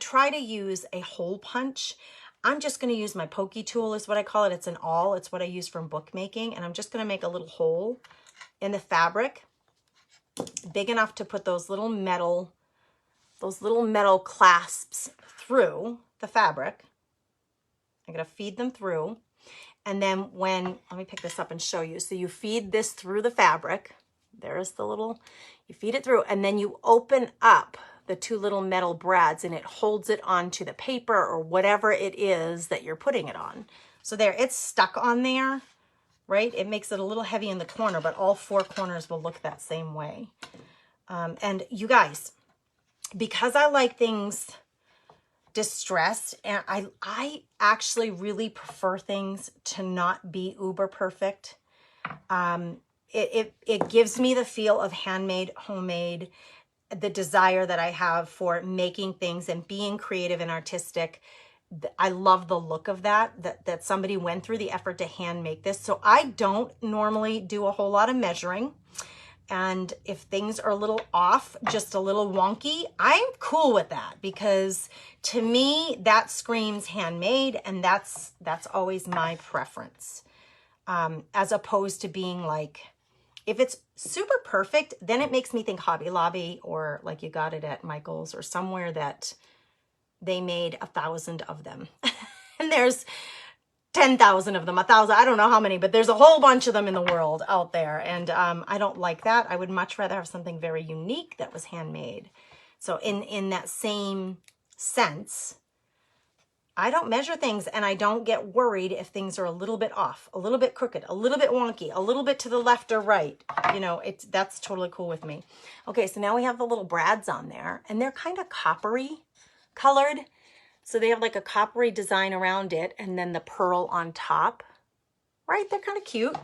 try to use a hole punch. I'm just going to use my pokey tool is what I call it. It's an awl. It's what I use for bookmaking. And I'm just going to make a little hole in the fabric, big enough to put those little metal clasps through the fabric. I'm going to feed them through. And then let me pick this up and show you. So you feed this through the fabric. There's you feed it through, and then you open up the two little metal brads and it holds it onto the paper or whatever it is that you're putting it on. So there, it's stuck on there, right? It makes it a little heavy in the corner, but all four corners will look that same way. And you guys, because I like things distressed, and I actually really prefer things to not be uber perfect. It gives me the feel of handmade, homemade, the desire that I have for making things and being creative and artistic. I love the look of that somebody went through the effort to hand make this. So I don't normally do a whole lot of measuring. And if things are a little off, just a little wonky, I'm cool with that, because to me, that screams handmade, and that's always my preference. As opposed to being like, if it's super perfect, then it makes me think Hobby Lobby, or like you got it at Michael's or somewhere that they made 1,000 of them. And there's 10,000 of them, 1,000, I don't know how many, but there's a whole bunch of them in the world out there. And I don't like that. I would much rather have something very unique that was handmade. So in that same sense, I don't measure things, and I don't get worried if things are a little bit off, a little bit crooked, a little bit wonky, a little bit to the left or right. You know, that's totally cool with me. Okay, so now we have the little brads on there, and they're kind of coppery colored. So they have like a coppery design around it, and then the pearl on top, right? They're kind of cute.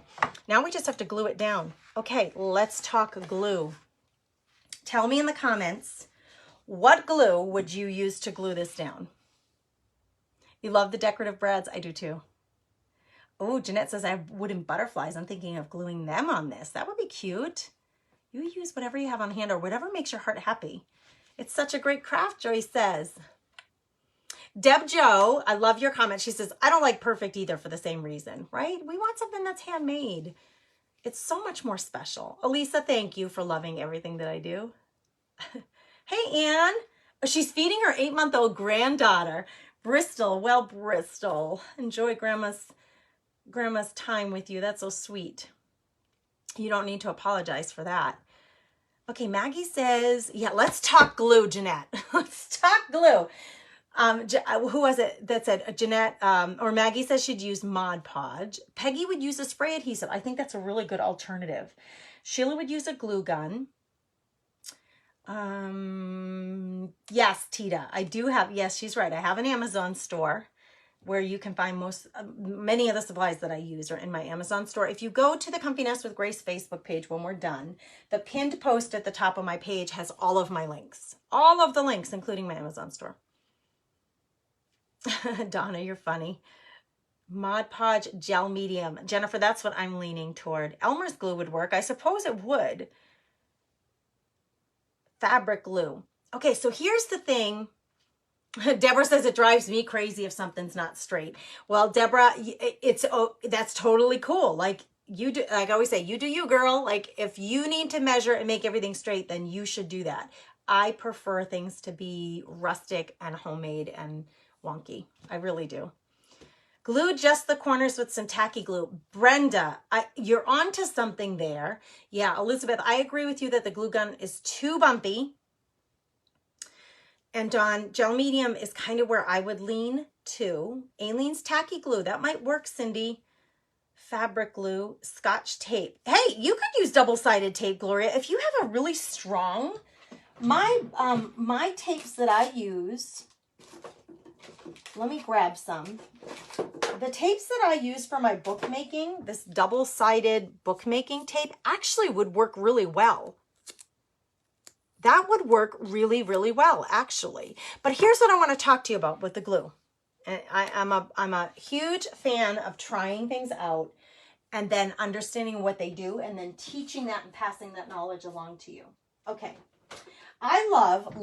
Now we just have to glue it down. Okay, let's talk glue. Tell me in the comments, what glue would you use to glue this down? You love the decorative brads? I do too. Oh, Jeanette says I have wooden butterflies. I'm thinking of gluing them on this. That would be cute. You use whatever you have on hand or whatever makes your heart happy. It's such a great craft, Joyce says. Deb Jo, I love your comment. She says, I don't like perfect either for the same reason, right? We want something that's handmade. It's so much more special. Elisa, thank you for loving everything that I do. Hey, Anne. She's feeding her 8-month-old granddaughter. Bristol, well, Bristol, enjoy grandma's time with you. That's so sweet. You don't need to apologize for that. Okay, Maggie says, yeah, let's talk glue, Jeanette. Let's talk glue. Who was it that said, Jeanette, or Maggie says she'd use Mod Podge. Peggy would use a spray adhesive. I think that's a really good alternative. Sheila would use a glue gun. Yes, Tita, I do have, yes, she's right. I have an Amazon store where you can find many of the supplies that I use are in my Amazon store. If you go to the Comfy Nest with Grace Facebook page when we're done, the pinned post at the top of my page has all of my links, all of the links, including my Amazon store. Donna, you're funny. Mod Podge gel medium. Jennifer, that's what I'm leaning toward. Elmer's glue would work. I suppose it would. Fabric glue. Okay, so here's the thing. Deborah says it drives me crazy if something's not straight. Well, Deborah, that's totally cool. Like you do, like I always say, you do you, girl. Like if you need to measure and make everything straight, then you should do that. I prefer things to be rustic and homemade and wonky. I really do. Glue just the corners with some tacky glue. Brenda, you're onto something there. Yeah, Elizabeth, I agree with you that the glue gun is too bumpy. And Dawn, gel medium is kind of where I would lean too. Aileen's tacky glue, that might work, Cindy. Fabric glue, Scotch tape. Hey, you could use double-sided tape, Gloria. If you have a really strong, my tapes that I use, let me grab some. The tapes that I use for my bookmaking, this double-sided bookmaking tape, actually would work really well. That would work really, really well, actually. But here's what I want to talk to you about with the glue. And I'm a huge fan of trying things out and then understanding what they do and then teaching that and passing that knowledge along to you. Okay. I love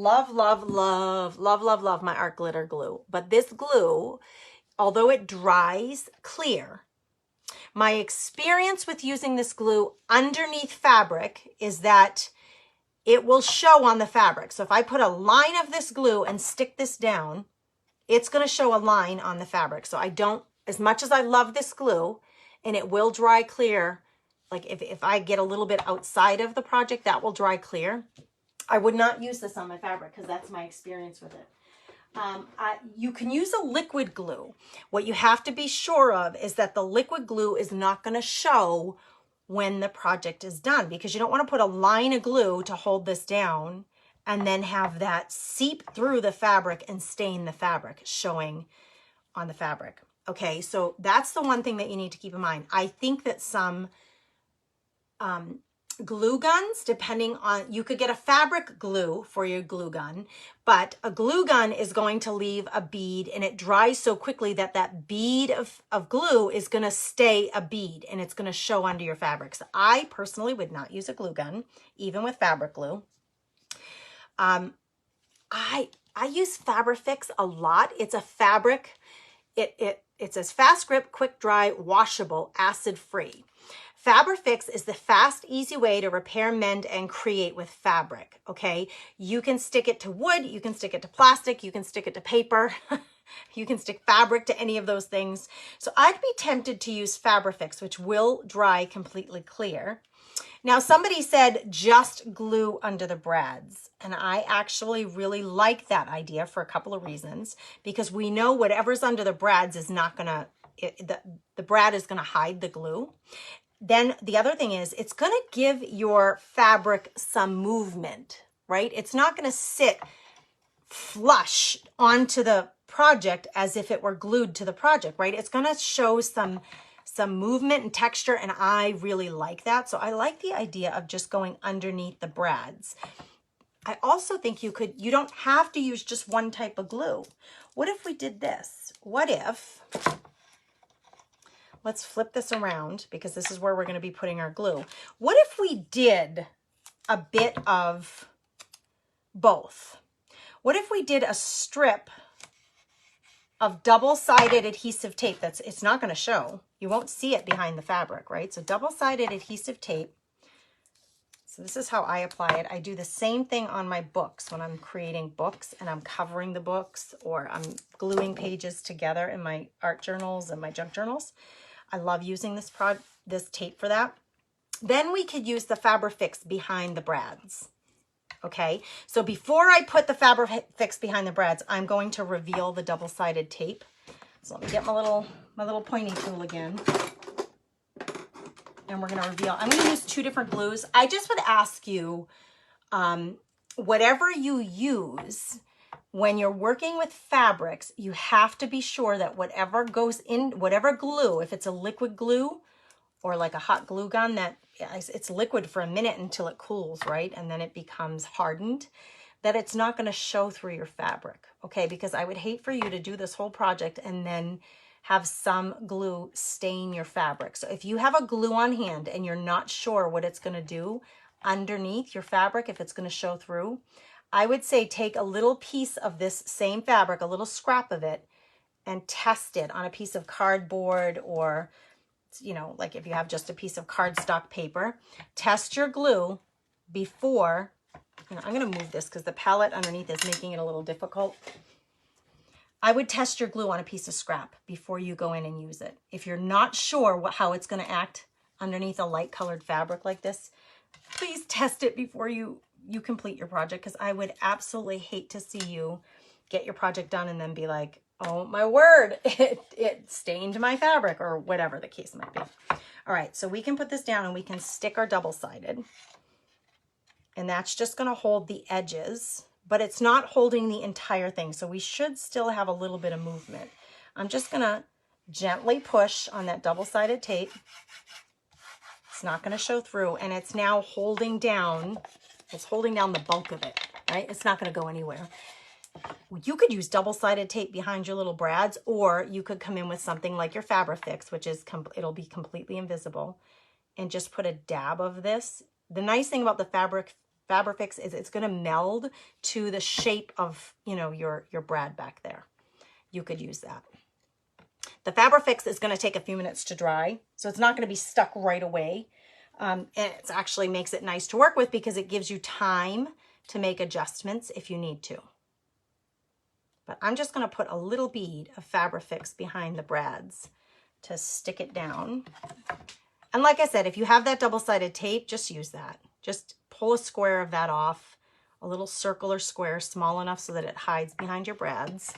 my art glitter glue. But this glue, although it dries clear, my experience with using this glue underneath fabric is that it will show on the fabric. So if I put a line of this glue and stick this down, it's going to show a line on the fabric. So I don't, as much as I love this glue, and it will dry clear, like if I get a little bit outside of the project, that will dry clear. I would not use this on my fabric because that's my experience with it. You can use a liquid glue. What you have to be sure of is that the liquid glue is not going to show when the project is done, because you don't want to put a line of glue to hold this down and then have that seep through the fabric and stain the fabric showing on the fabric. Okay, so that's the one thing that you need to keep in mind. I think that some glue guns, depending on, you could get a fabric glue for your glue gun, but a glue gun is going to leave a bead and it dries so quickly that that bead of glue is going to stay a bead and it's going to show under your fabric. So I personally would not use a glue gun, even with fabric glue. I use Fabrifix a lot. It's a fabric, it says fast grip, quick dry, washable, acid free. Fabrifix is the fast, easy way to repair, mend, and create with fabric, okay? You can stick it to wood, you can stick it to plastic, you can stick it to paper, you can stick fabric to any of those things. So I'd be tempted to use Fabrifix, which will dry completely clear. Now, somebody said just glue under the brads, and I actually really like that idea for a couple of reasons, because we know whatever's under the brads is not gonna, the brad is gonna hide the glue. Then the other thing is it's going to give your fabric some movement, right? It's not going to sit flush onto the project as if it were glued to the project, right? It's going to show some movement and texture, and I really like that. So I like the idea of just going underneath the brads. I also think you don't have to use just one type of glue. What if we did this? What if... Let's flip this around because this is where we're going to be putting our glue. What if we did a bit of both? What if we did a strip of double-sided adhesive tape? It's not going to show. You won't see it behind the fabric, right? So double-sided adhesive tape. So this is how I apply it. I do the same thing on my books when I'm creating books and I'm covering the books, or I'm gluing pages together in my art journals and my junk journals. I love using this tape for that. Then we could use the Fabrifix behind the brads. Okay, so before I put the Fabrifix behind the brads, I'm going to reveal the double-sided tape. So let me get my little pointy tool again. And we're going to reveal. I'm going to use two different glues. I just would ask you, whatever you use, when you're working with fabrics, you have to be sure that whatever goes in, whatever glue, if it's a liquid glue or like a hot glue gun, that it's liquid for a minute until it cools, right? And then it becomes hardened, that it's not going to show through your fabric, okay? Because I would hate for you to do this whole project and then have some glue stain your fabric. So if you have a glue on hand and you're not sure what it's going to do underneath your fabric, if it's going to show through, I would say take a little piece of this same fabric, a little scrap of it, and test it on a piece of cardboard, or, you know, like if you have just a piece of cardstock paper. Test your glue before, you know, I'm going to move this because the palette underneath is making it a little difficult. I would test your glue on a piece of scrap before you go in and use it. If you're not sure how it's going to act underneath a light colored fabric like this, please test it before you complete your project, because I would absolutely hate to see you get your project done and then be like, oh my word, it stained my fabric, or whatever the case might be. All right, so we can put this down and we can stick our double-sided. And that's just going to hold the edges, but it's not holding the entire thing. So we should still have a little bit of movement. I'm just going to gently push on that double-sided tape. It's not going to show through, and it's now holding down. It's holding down the bulk of it, right? It's not going to go anywhere. You could use double-sided tape behind your little brads, or you could come in with something like your Fabrifix, which is, it'll be completely invisible, and just put a dab of this. The nice thing about the Fabrifix is it's going to meld to the shape of, you know, your brad back there. You could use that. The Fabrifix is going to take a few minutes to dry, so it's not going to be stuck right away. And it actually makes it nice to work with because it gives you time to make adjustments if you need to. But I'm just going to put a little bead of Fabrifix behind the brads to stick it down. And like I said, if you have that double-sided tape, just use that. Just pull a square of that off, a little circle or square small enough so that it hides behind your brads.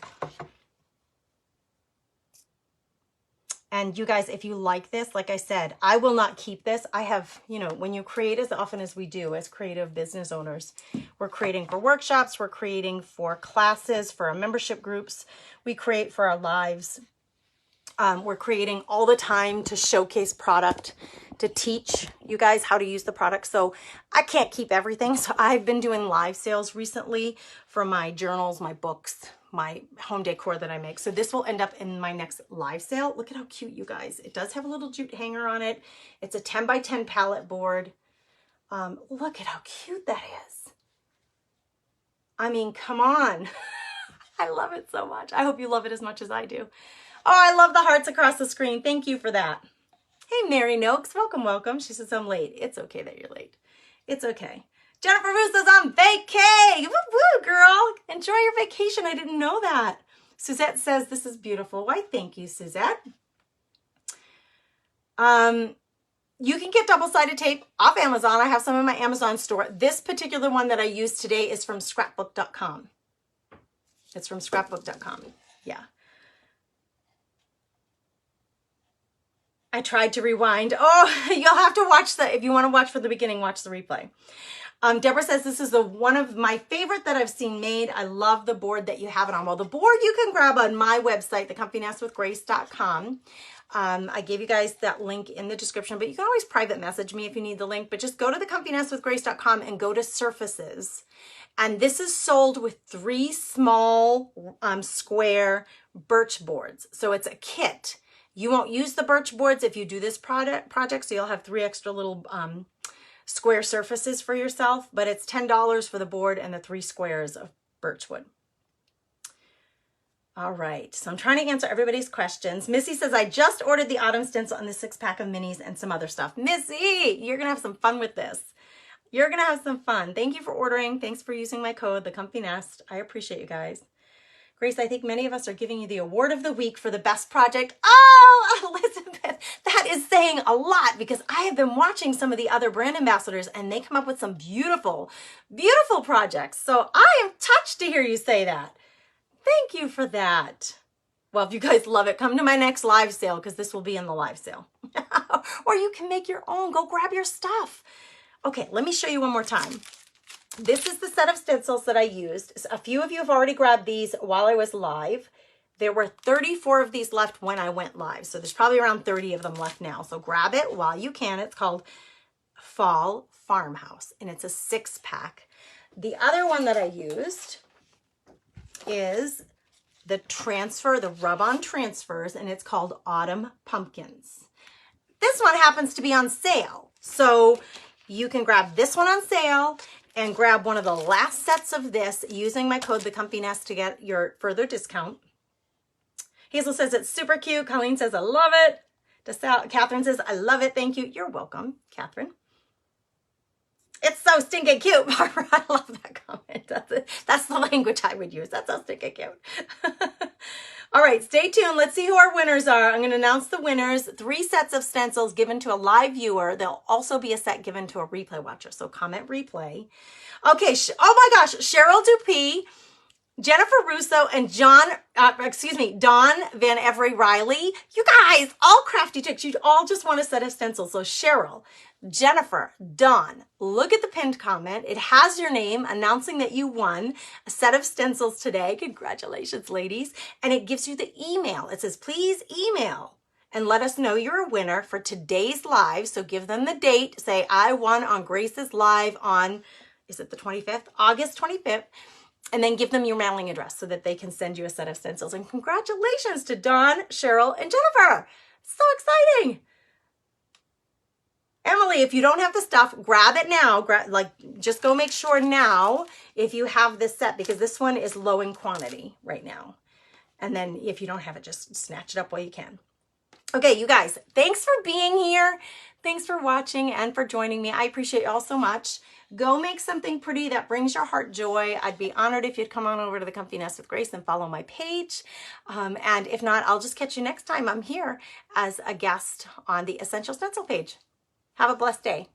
And you guys, if you like this, like I said, I will not keep this. I have, you know, when you create as often as we do as creative business owners, we're creating for workshops, we're creating for classes, for our membership groups, we create for our lives. We're creating all the time to showcase product, to teach you guys how to use the product. So I can't keep everything. So I've been doing live sales recently for my journals, my books, my home decor that I make. So this will end up in my next live sale. Look at how cute, you guys. It does have a little jute hanger on it. It's a 10 by 10 pallet board. Look at how cute that is. I mean, come on. I love it so much. I hope you love it as much as I do. Oh, I love the hearts across the screen. Thank you for that. Hey, Mary Noakes. Welcome, welcome. She says, I'm late. It's okay that you're late. It's okay. Jennifer Russo's on vacay. Woo woo, girl. Enjoy your vacation. I didn't know that. Suzette says this is beautiful. Why, thank you, Suzette. You can get double-sided tape off Amazon. I have some in my Amazon store. This particular one that I used today is from scrapbook.com. It's from scrapbook.com. Yeah. I tried to rewind. Oh, you'll have to watch that. If you want to watch from the beginning, watch the replay. Deborah says this is one of my favorite that I've seen made. I love the board that you have it on. Well, the board you can grab on my website, TheComfyNestWithGrace.com. I gave you guys that link in the description, but you can always private message me if you need the link. But just go to TheComfyNestWithGrace.com and go to Surfaces. And this is sold with 3 small square birch boards. So it's a kit. You won't use the birch boards if you do this project, so you'll have 3 extra little square surfaces for yourself, but it's $10 for the board and the 3 squares of birch wood. All right, so I'm trying to answer everybody's questions. Missy says, I just ordered the autumn stencil and the 6-pack of minis and some other stuff. Missy, you're gonna have some fun with this. You're gonna have some fun. Thank you for ordering. Thanks for using my code, The Comfy Nest. I appreciate you guys. Grace, I think many of us are giving you the award of the week for the best project. Oh, Elizabeth, that is saying a lot because I have been watching some of the other brand ambassadors and they come up with some beautiful, beautiful projects. So I am touched to hear you say that. Thank you for that. Well, if you guys love it, come to my next live sale because this will be in the live sale. Or you can make your own. Go grab your stuff. Okay, let me show you one more time. This is the set of stencils that I used. A few of you have already grabbed these while I was live. There were 34 of these left when I went live. So there's probably around 30 of them left now. So grab it while you can. It's called Fall Farmhouse and it's a 6-pack. The other one that I used is the rub-on transfers, and it's called Autumn Pumpkins. This one happens to be on sale. So you can grab this one on sale and grab one of the last sets of this using my code, TheComfyNest, to get your further discount. Hazel says it's super cute. Colleen says, I love it. Catherine says, I love it. Thank you. You're welcome, Catherine. It's so stinking cute, Barbara. I love that comment. That's the language I would use. That's so stinking cute. All right, stay tuned. Let's see who our winners are. I'm going to announce the winners. 3 sets of stencils given to a live viewer. There'll also be a set given to a replay watcher. So comment replay. Okay. Oh my gosh. Cheryl Dupuy, Jennifer Russo, and Don Van Every Riley. You guys, all crafty chicks, you all just want a set of stencils. So Cheryl, Jennifer, Dawn, look at the pinned comment. It has your name announcing that you won a set of stencils today. Congratulations, ladies. And it gives you the email. It says, please email and let us know you're a winner for today's live. So give them the date. Say, I won on Grace's live on, is it the 25th? August 25th. And then give them your mailing address so that they can send you a set of stencils. And congratulations to Dawn, Cheryl, and Jennifer. So exciting. Emily, if you don't have the stuff, grab it now. Just go make sure now if you have this set, because this one is low in quantity right now. And then if you don't have it, just snatch it up while you can. Okay, you guys, thanks for being here. Thanks for watching and for joining me. I appreciate you all so much. Go make something pretty that brings your heart joy. I'd be honored if you'd come on over to the Comfy Nest with Grace and follow my page. And if not, I'll just catch you next time I'm here as a guest on the Essential Stencil page. Have a blessed day.